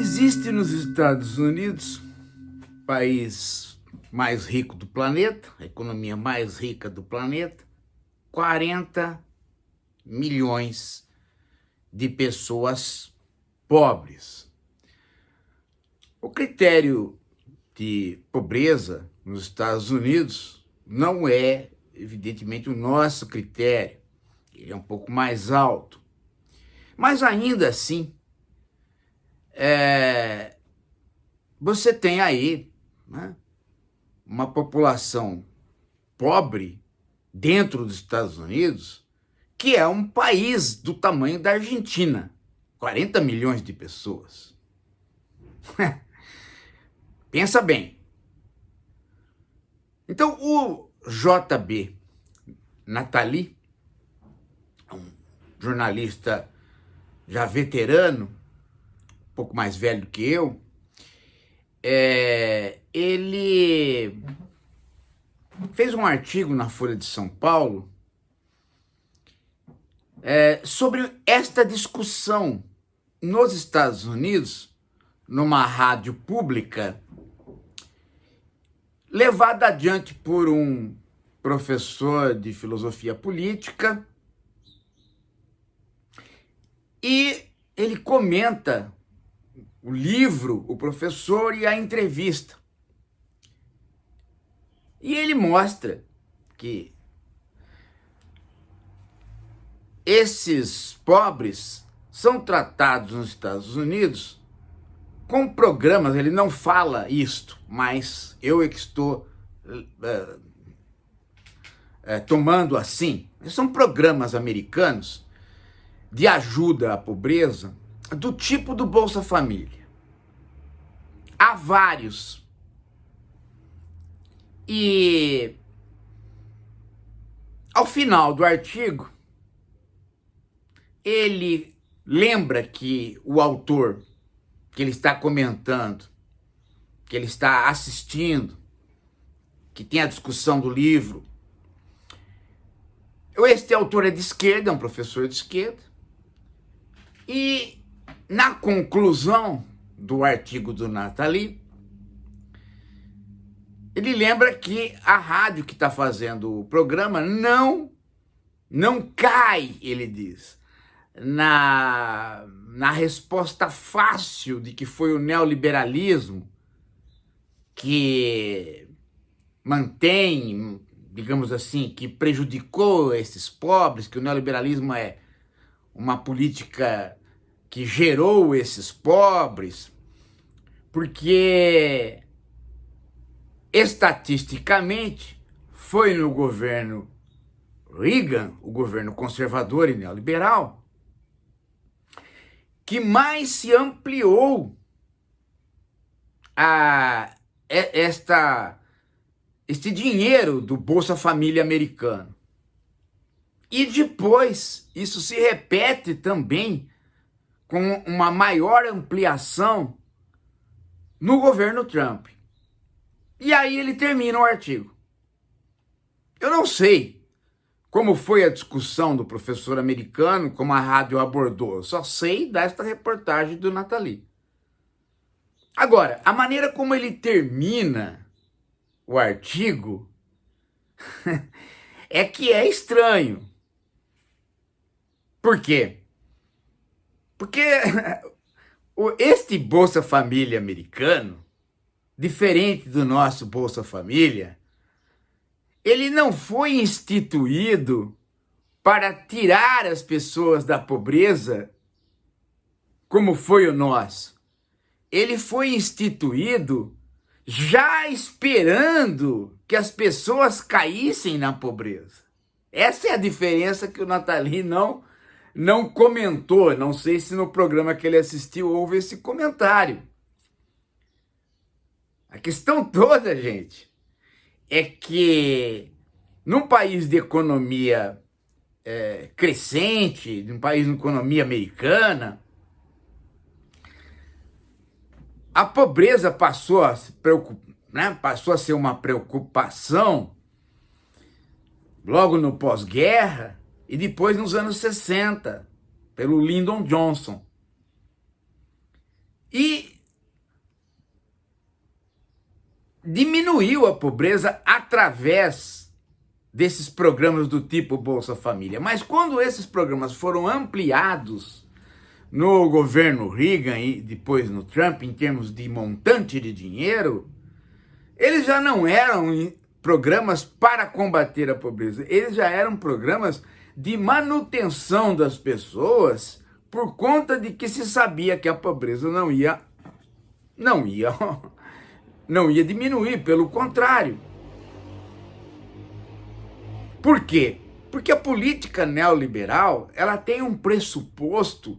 Existe nos Estados Unidos, país mais rico do planeta, a economia mais rica do planeta, 40 milhões de pessoas pobres. O critério de pobreza nos Estados Unidos não é, evidentemente, o nosso critério. Ele é um pouco mais alto. Mas ainda assim, você tem aí, né, uma população pobre dentro dos Estados Unidos, que é um país do tamanho da Argentina, 40 milhões de pessoas. Pensa bem. Então, o JB Natali, um jornalista já veterano, um pouco mais velho do que eu, ele fez um artigo na Folha de São Paulo sobre esta discussão nos Estados Unidos, numa rádio pública, levada adiante por um professor de filosofia política, e ele comenta o livro, o professor e a entrevista. E ele mostra que esses pobres são tratados nos Estados Unidos com programas, ele não fala isto, mas eu é que estou tomando assim. São programas americanos de ajuda à pobreza do tipo do Bolsa Família. Há vários. E ao final do artigo, ele lembra que o autor que ele está comentando, que ele está assistindo, que tem a discussão do livro, este autor é de esquerda, é um professor de esquerda, e na conclusão do artigo do Natali, ele lembra que a rádio que está fazendo o programa não cai, ele diz, na resposta fácil de que foi o neoliberalismo que mantém, digamos assim, que prejudicou esses pobres, que o neoliberalismo é uma política que gerou esses pobres, porque estatisticamente foi no governo Reagan, o governo conservador e neoliberal, que mais se ampliou este dinheiro do Bolsa Família americano. E depois isso se repete também com uma maior ampliação no governo Trump. E aí ele termina o artigo. Eu não sei como foi a discussão do professor americano, como a rádio abordou. Eu só sei desta reportagem do Natali. Agora, a maneira como ele termina o artigo é que é estranho. Por quê? Porque este Bolsa Família americano, diferente do nosso Bolsa Família, ele não foi instituído para tirar as pessoas da pobreza, como foi o nosso. Ele foi instituído já esperando que as pessoas caíssem na pobreza. Essa é a diferença que o Natali não comentou. Não sei se no programa que ele assistiu houve esse comentário. A questão toda, gente, é que num país de economia crescente, num país de economia americana, a pobreza passou a se preocupar, né? Passou a ser uma preocupação logo no pós-guerra e depois nos anos 60, pelo Lyndon Johnson. E diminuiu a pobreza através desses programas do tipo Bolsa Família. Mas quando esses programas foram ampliados no governo Reagan e depois no Trump, em termos de montante de dinheiro, eles já não eram programas para combater a pobreza, eles já eram programas de manutenção das pessoas, por conta de que se sabia que a pobreza não ia diminuir, pelo contrário. Por quê? Porque a política neoliberal, ela tem um pressuposto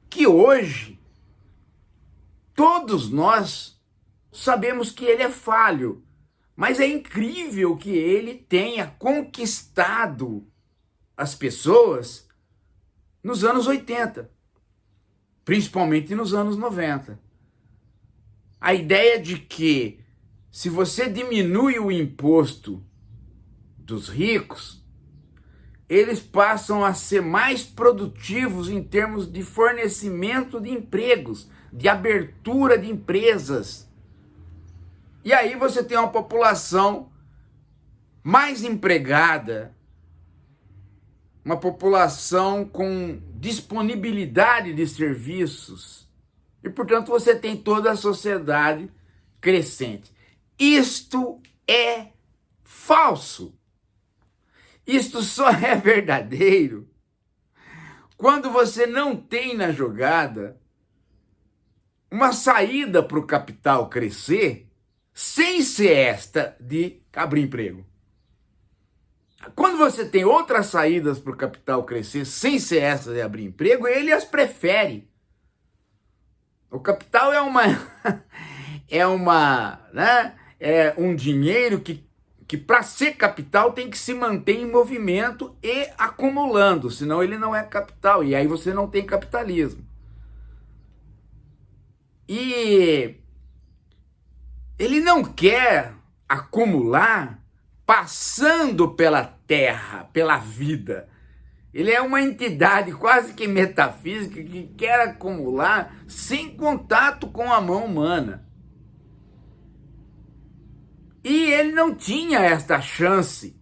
que hoje todos nós sabemos que ele é falho, mas é incrível que ele tenha conquistado as pessoas nos anos 80, principalmente nos anos 90. A ideia de que se você diminui o imposto dos ricos, eles passam a ser mais produtivos em termos de fornecimento de empregos, de abertura de empresas. E aí você tem uma população mais empregada, uma população com disponibilidade de serviços, e portanto você tem toda a sociedade crescente. Isto é falso. Isto só é verdadeiro quando você não tem na jogada uma saída para o capital crescer sem ser esta de abrir emprego. Quando você tem outras saídas para o capital crescer sem ser essa de abrir emprego, ele as prefere. O capital é um dinheiro que para ser capital tem que se manter em movimento e acumulando, senão ele não é capital, e aí você não tem capitalismo. E ele não quer acumular passando pela terra, pela vida. Ele é uma entidade quase que metafísica que quer acumular sem contato com a mão humana. E ele não tinha esta chance.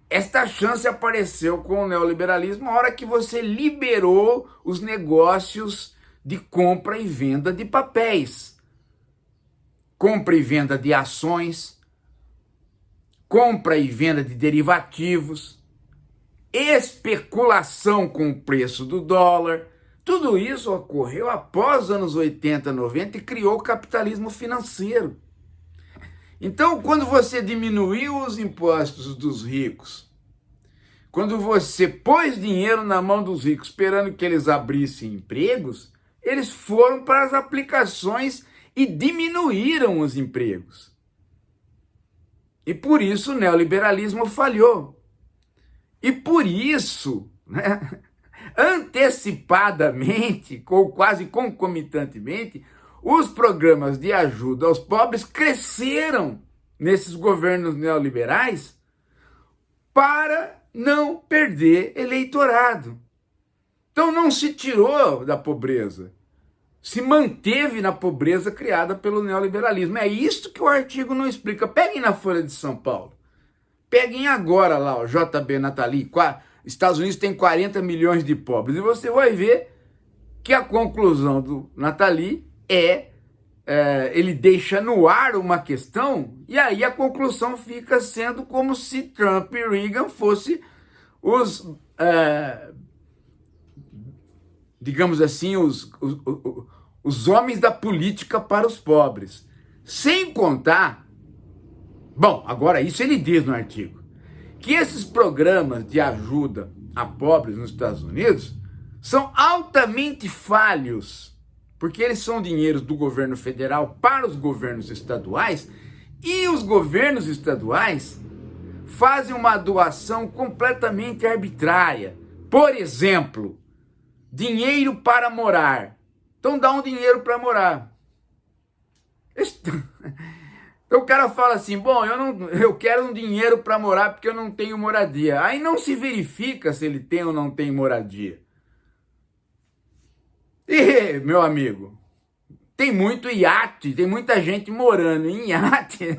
Esta chance apareceu com o neoliberalismo na hora que você liberou os negócios de compra e venda de papéis. Compra e venda de ações, compra e venda de derivativos, especulação com o preço do dólar. Tudo isso ocorreu após os anos 80, 90 e criou o capitalismo financeiro. Então, quando você diminuiu os impostos dos ricos, quando você pôs dinheiro na mão dos ricos esperando que eles abrissem empregos, eles foram para as aplicações e diminuíram os empregos. E por isso o neoliberalismo falhou. E por isso, antecipadamente, ou quase concomitantemente, os programas de ajuda aos pobres cresceram nesses governos neoliberais para não perder eleitorado. Então não se tirou da pobreza, se manteve na pobreza criada pelo neoliberalismo. É isso que o artigo não explica. Peguem na Folha de São Paulo. Peguem agora lá o JB Natali. Estados Unidos tem 40 milhões de pobres. E você vai ver que a conclusão do Natali ele deixa no ar uma questão, e aí a conclusão fica sendo como se Trump e Reagan fossem digamos assim, os homens da política para os pobres. Sem contar, bom, agora isso ele diz no artigo, que esses programas de ajuda a pobres nos Estados Unidos são altamente falhos, porque eles são dinheiros do governo federal para os governos estaduais, e os governos estaduais fazem uma doação completamente arbitrária. Por exemplo, dinheiro para morar. Então dá um dinheiro para morar. Então o cara fala assim, bom, eu quero um dinheiro para morar porque eu não tenho moradia. Aí não se verifica se ele tem ou não tem moradia. E, meu amigo, tem muito iate, tem muita gente morando em iate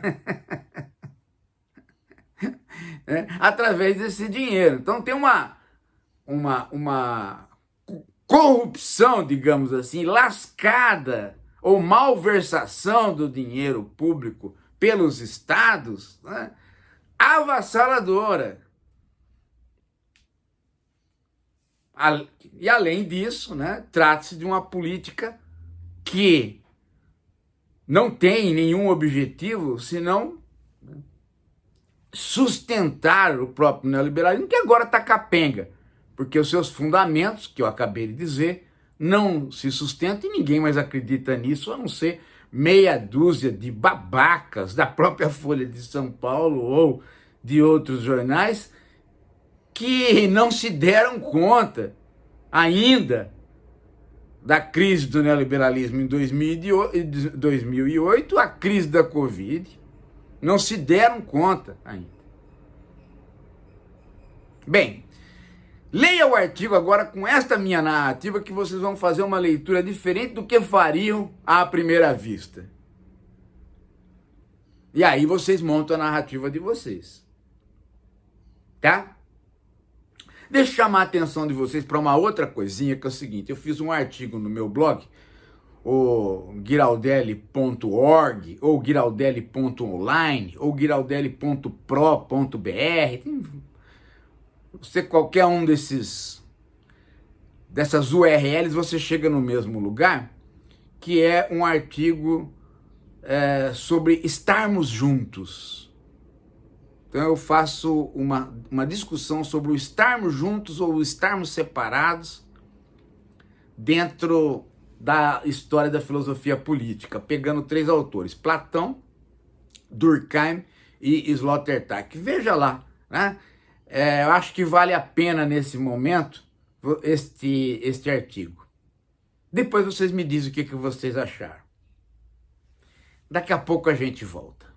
né, através desse dinheiro. Então tem uma corrupção, digamos assim, lascada ou malversação do dinheiro público pelos estados, né, avassaladora. E além disso, né, trata-se de uma política que não tem nenhum objetivo senão sustentar o próprio neoliberalismo, que agora está capenga, porque os seus fundamentos, que eu acabei de dizer, não se sustentam e ninguém mais acredita nisso, a não ser meia dúzia de babacas da própria Folha de São Paulo ou de outros jornais que não se deram conta ainda da crise do neoliberalismo em 2008, a crise da Covid, não se deram conta ainda. Bem, leia o artigo agora com esta minha narrativa que vocês vão fazer uma leitura diferente do que fariam à primeira vista. E aí vocês montam a narrativa de vocês. Tá? Deixa eu chamar a atenção de vocês para uma outra coisinha, que é o seguinte: eu fiz um artigo no meu blog, o giraldelli.org, ou giraldelli.online, ou giraldelli.pro.br. Você, qualquer um dessas URLs, você chega no mesmo lugar, que é um artigo sobre estarmos juntos. Então eu faço uma discussão sobre o estarmos juntos ou o estarmos separados dentro da história da filosofia política, pegando 3 autores, Platão, Durkheim e Sloterdijk. Veja lá, né? Eu acho que vale a pena nesse momento este artigo. Depois vocês me dizem o que vocês acharam. Daqui a pouco a gente volta.